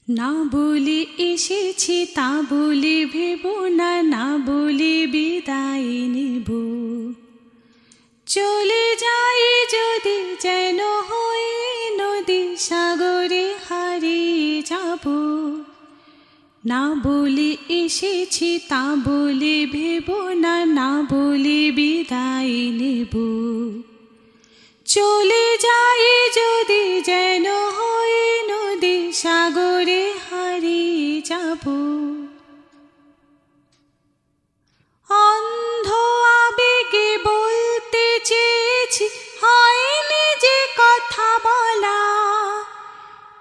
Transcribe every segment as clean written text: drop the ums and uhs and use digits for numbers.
না বলে এসেছি তা বলে ভেব না, না বলে বিদায় নেব। চলে যাই যদি যেন হয়ে নদী সাগরে হারিয়ে যাব। না বলে এসেছি তা বলে ভেব না, না বলে বিদায় নেব। চলে যাই যদি যেন হয়ে নদী সাগরে হারিয়ে যাব। অন্ধ আবেগে বলতে চেয়েছি, হয়নি যে কথা বলা।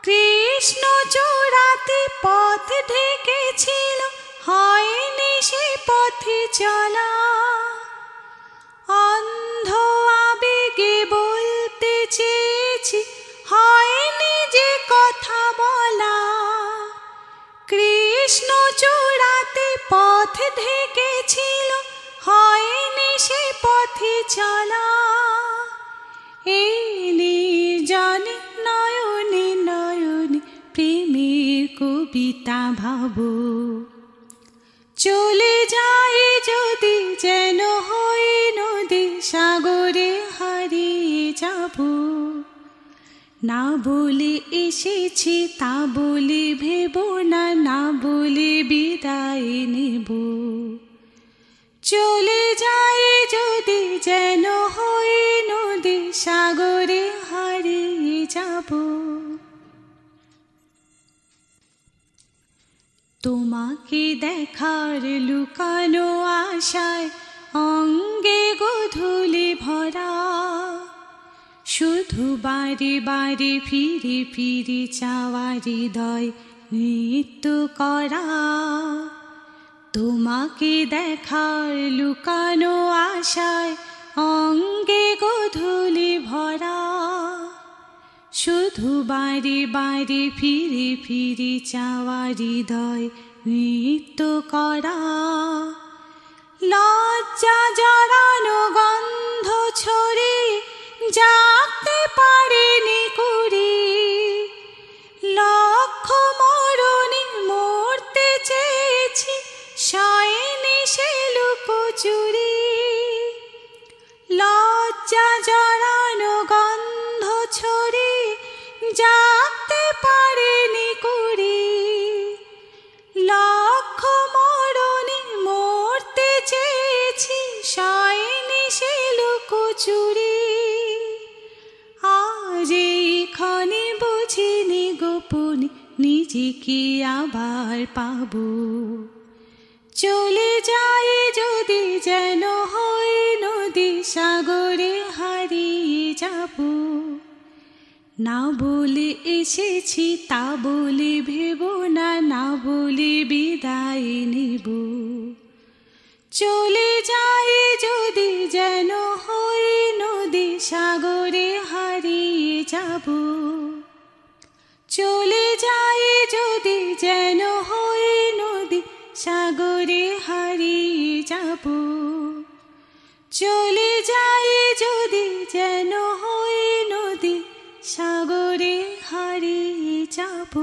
কৃষ্ণ চূড়াতে পথ ঢেকেছিল, হয়নি সে পথে চলা। অন্ধ আবেগে বলতে চেয়েছি, হয়নি যে কথা বলা। কৃষ্ণ চূড়াতে পথ ঢেকেছিল, হয়নি সে পথে চলা। এই নির্জনে নয়নে নয়নে প্রেমের কবিতা ভাবো। চলে যাই যদি যেন হয়ে নদী সাগরে হারিয়ে যাব। না বলে এসেছি তা বলে ভেব না, না বলে বিদায় নেব। চলে যাই যদি যেন হয়ে নদী সাগরে হারিয়ে যাব। তোমাকে দেখার লুকানো আশায় অঙ্গে গোধূলি ভরা। শুধু বারে বারে ফিরে ফিরে চাওয়া হৃদয় নৃত্য করা। তোমাকে দেখার লুকানো আশায় অঙ্গে গোধূলি ভরা। শুধু বারে বারে ফিরে ফিরে চাওয়া হৃদয় নৃত্য করা। লজ্জা জড়ানো গন্ধ ছড়ে জাগতে পারেনি কুড়ি। লক্ষ মরণে মরতে চেয়েছি, শয়নি সে লুকোচুরি। লজ্জা জড়ানো গন্ধ ছড়ে জাগতে পারেনি কুড়ি। লক্ষ মরণে মরতে চেয়েছি, শয়নি সে লুকোচুরি। আজ এইখানে বুঝিনি গোপনে নিজেকে আবার পাবো। চলে যাই যদি যেন হয়ে নদী সাগরে হারিয়ে যাব। না বলে এসেছি তা বলে ভেব না, না বলে বিদায় নেব। চলে যাই যদি যেন হয়ে নদী সাগরে হারিয়ে যাব। চলে যাই যদি যেন হয়ে নদী সাগরে হারিয়ে যাব। চলে যাই যদি যেন হয়ে নদী সাগরে হারিয়ে যাব।